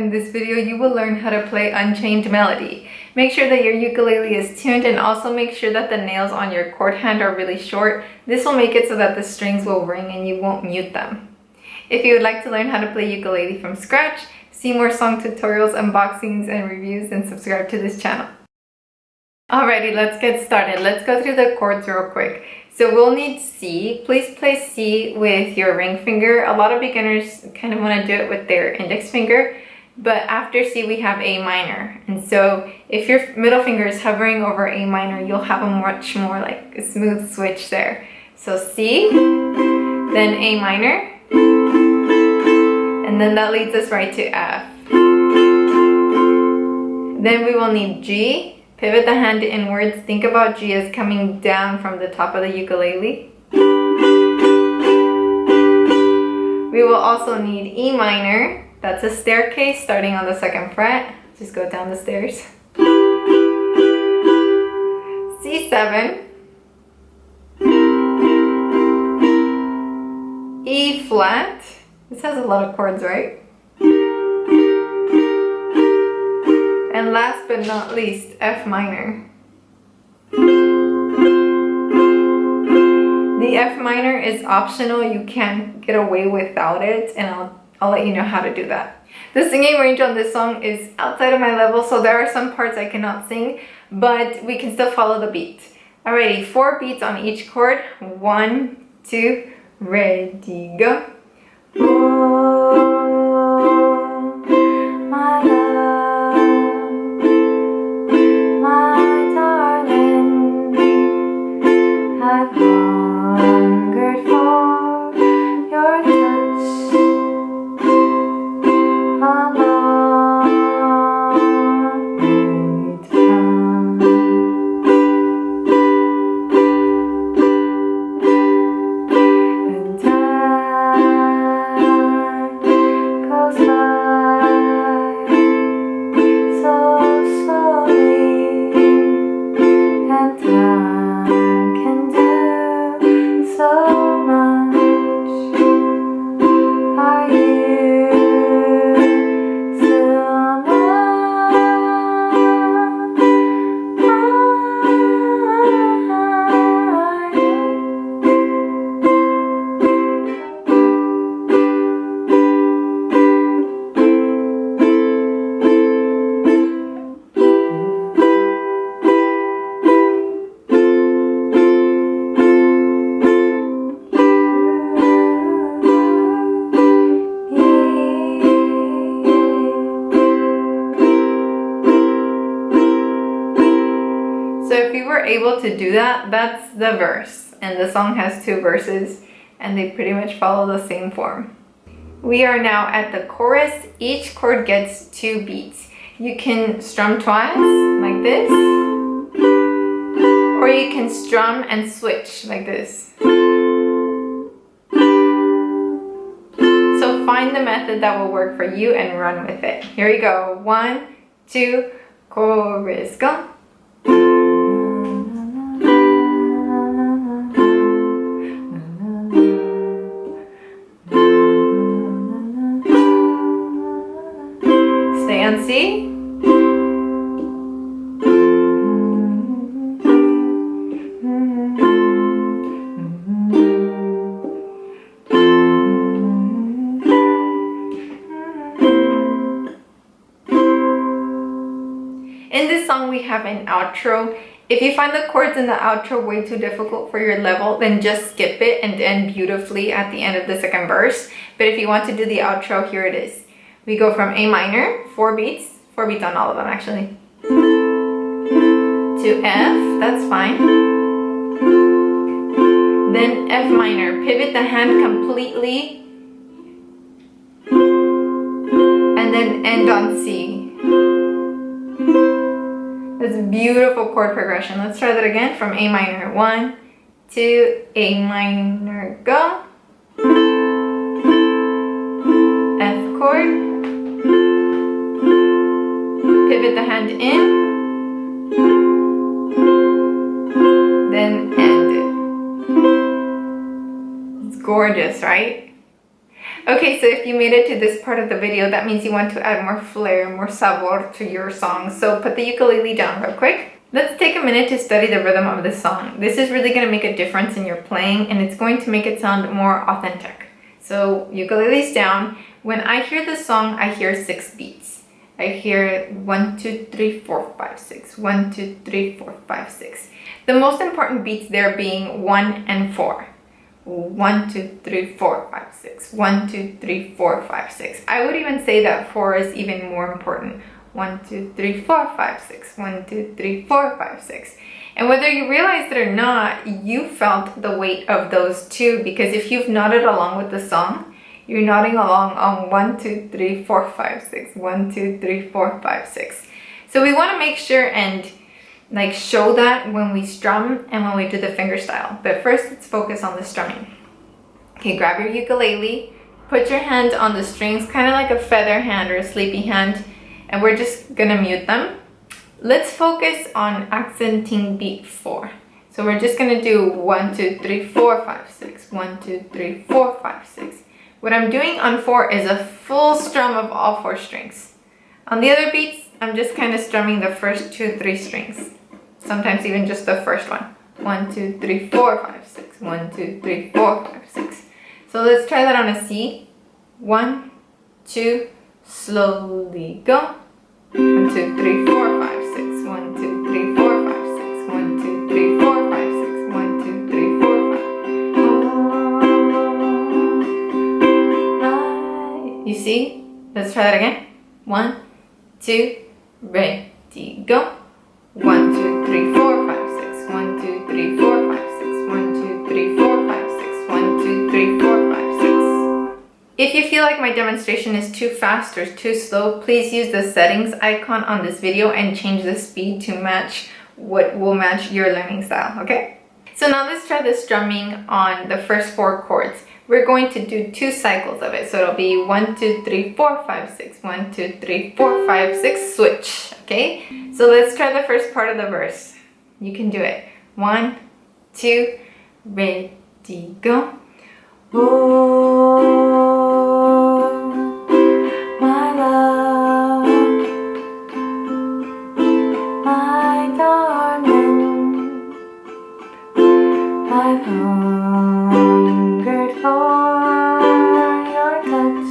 in this video you will learn how to play Unchained melody. Make sure that your ukulele is tuned and also make sure that the nails on your chord hand are really short. This will make it so that the strings will ring and you won't mute them. If you would like to learn how to play ukulele from scratch, see more song tutorials, unboxings, and reviews, then subscribe to this channel. Alrighty, let's get started. Let's go through the chords real quick. So we'll need C. Please play C with your ring finger. A lot of beginners kind of want to do it with their index finger, but after C we have A minor. And so if your middle finger is hovering over A minor, you'll have a much more like a smooth switch there. So C, then A minor, and then that leads us right to F. Then we will need G. Pivot the hand inwards. Think about G as coming down from the top of the ukulele. We will also need E minor. That's a staircase starting on the 2nd fret. Just go down the stairs. C7. E flat. This has a lot of chords, right? And last but not least, F minor. The F minor is optional. You can get away without it, and I'll let you know how to do that. The singing range on this song is outside of my level, so there are some parts I cannot sing, but we can still follow the beat. Alrighty, 4 beats on each chord. 1, 2, ready, go. My love, my darling, I've hungered for your touch a long way down. And time goes by so slowly, and time can do so much. Are you still So if you were able to do that, that's the verse. And the song has 2 verses and they pretty much follow the same form. We are now at the chorus. Each chord gets 2 beats. You can strum twice, like this, or you can strum and switch, like this. So find the method that will work for you and run with it. Here we go. 1, 2, chorus, go. Stay on C. In this song we have an outro. If you find the chords in the outro way too difficult for your level, then just skip it and end beautifully at the end of the 2nd verse. But if you want to do the outro, here it is. We go from A minor, 4 beats on all of them actually, to F, that's fine. Then F minor, pivot the hand completely, and then end on C. That's a beautiful chord progression. Let's try that again from A minor. 1, 2, A minor, go. F chord. Pivot the hand in. Then end it. It's gorgeous, right? Okay, so if you made it to this part of the video, that means you want to add more flair, more sabor to your song. So put the ukulele down real quick. Let's take a minute to study the rhythm of this song. This is really going to make a difference in your playing, and it's going to make it sound more authentic. So ukulele's down. When I hear the song, I hear 6 beats. I hear 1, 2, 3, 4, 5, 6. 1, 2, 3, 4, 5, 6. The most important beats there being 1 and 4. 1, 2, 3, 4, 5, 6. 1, 2, 3, 4, 5, 6. I would even say that 4 is even more important. 1, 2, 3, 4, 5, 6. 1, 2, 3, 4, 5, 6. And whether you realize it or not, you felt the weight of those two, because if you've nodded along with the song, you're nodding along on 1, 2, 3, 4, 5, 6. 1, 2, 3, 4, 5, 6. So we want to make sure and like show that when we strum and when we do the finger style. But first, let's focus on the strumming. Okay, grab your ukulele, put your hand on the strings, kind of like a feather hand or a sleepy hand, and we're just gonna mute them. Let's focus on accenting beat 4. So we're just gonna do 1, 2, 3, 4, 5, 6. 1, 2, 3, 4, 5, 6. What I'm doing on 4 is a full strum of all 4 strings. On the other beats, I'm just kind of strumming the first 2, 3 strings. Sometimes even just the first one. 1, 2, 3, 4, 5, 6. 1, 2, 3, 4, 5, 6. So let's try that on a C. 1, 2, slowly go. 1, 2, 3, 4, 5, 6. 1, 2, 3, 4, 5, 6. 1, 2, 3, 4, 5, 6. 1, 2, 3, 4, 5. You see? Let's try that again. 1, 2, ready, go. 1, 2, 3, 4, 5, 6. 1, 2, 3, 4, 5, 6. 1, 2, 3, 4, 5, 6. 1, 2, 3, 4, 5, 6. If you feel like my demonstration is too fast or too slow, please use the settings icon on this video and change the speed to match what will match your learning style, okay? So now let's try the strumming on the first 4 chords. We're going to do 2 cycles of it. So it'll be 1, 2, 3, 4, 5, 6. 1, 2, 3, 4, 5, 6. Switch. Okay? So let's try the first part of the verse. You can do it. 1, 2, ready, go. Oh, my love, my darling, I've hungered for your touch.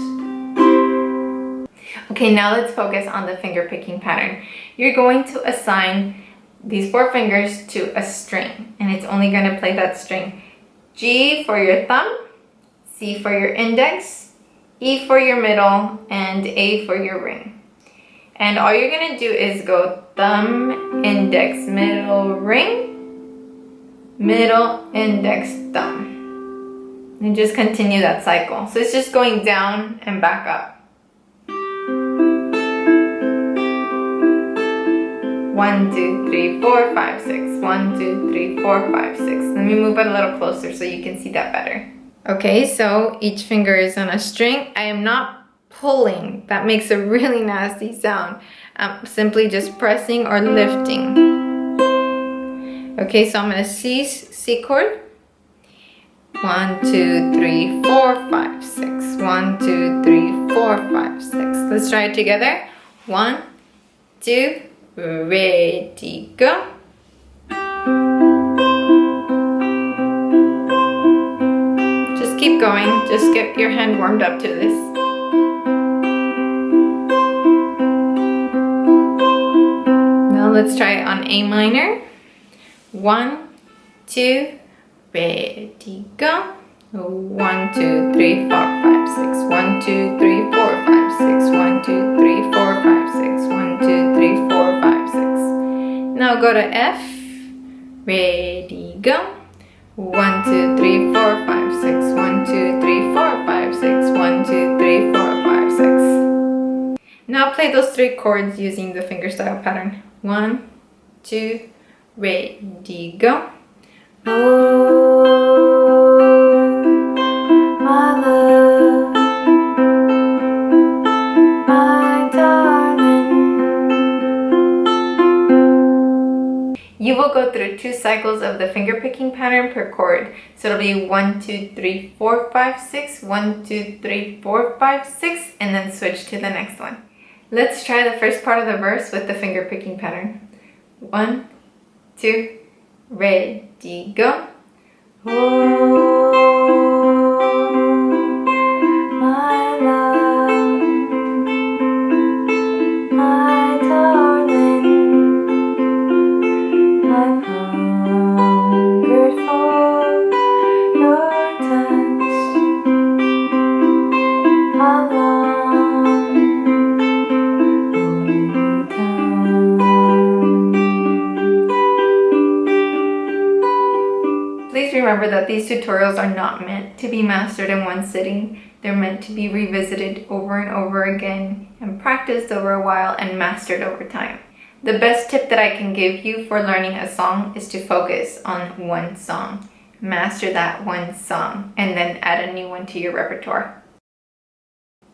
Okay, now let's focus on the finger picking pattern. You're going to assign these 4 fingers to a string, and it's only going to play that string. G for your thumb, C for your index, E for your middle, and A for your ring. And all you're going to do is go thumb, index, middle, ring, middle, index, thumb. And just continue that cycle. So it's just going down and back up. 1, 2, 3, 4, 5, 6. 1, 2, 3, 4, 5, 6. Let me move it a little closer so you can see that better. Okay, so each finger is on a string. I am not pulling. That makes a really nasty sound. I'm simply just pressing or lifting. Okay, so I'm gonna C chord. 1, 2, 3, 4, 5, 6. 1, 2, 3, 4, 5, 6. Let's try it together. 1, 2, ready, go. Just keep going. Just get your hand warmed up to this. Now let's try it on A minor. 1, 2, ready, go. 1, 2, 3, 4, 5, 6. 1, 2, 3, 4, 5, 6. 1, 2, 3, 4, 5, 6. 1, 2, 3, 4, 5, 6. Now go to F. Ready, go. 1, 2, 3, 4, 5, 6. 1, 2, 3, 4, 5, 6. 1, 2, 3, 4, 5, 6. Now play those 3 chords using the fingerstyle pattern. 1, 2, ready, go. My love, my darling. You will will go through 2 cycles of the finger picking pattern per chord. So it'll be 1, 2, 3, 4, 5, 6, 1, 2, 3, 4, 5, 6, and then switch to the next one. Let's try the first part of the verse with the finger picking pattern. 1, 2, ready, go. Oh, my love, my darling, I've hungered for your touch. How long, oh, time. Please remember that these tutorials are not meant to be mastered in one sitting. They're meant to be revisited over and over again and practiced over a while and mastered over time. The best tip that I can give you for learning a song is to focus on one song. Master that one song and then add a new one to your repertoire.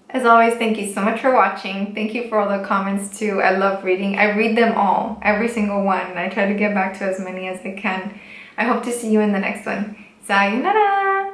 As always, thank you so much for watching. Thank you for all the comments too. I love reading. I read them all, every single one, and I try to get back to as many as I can. I hope to see you in the next one. Sayonara!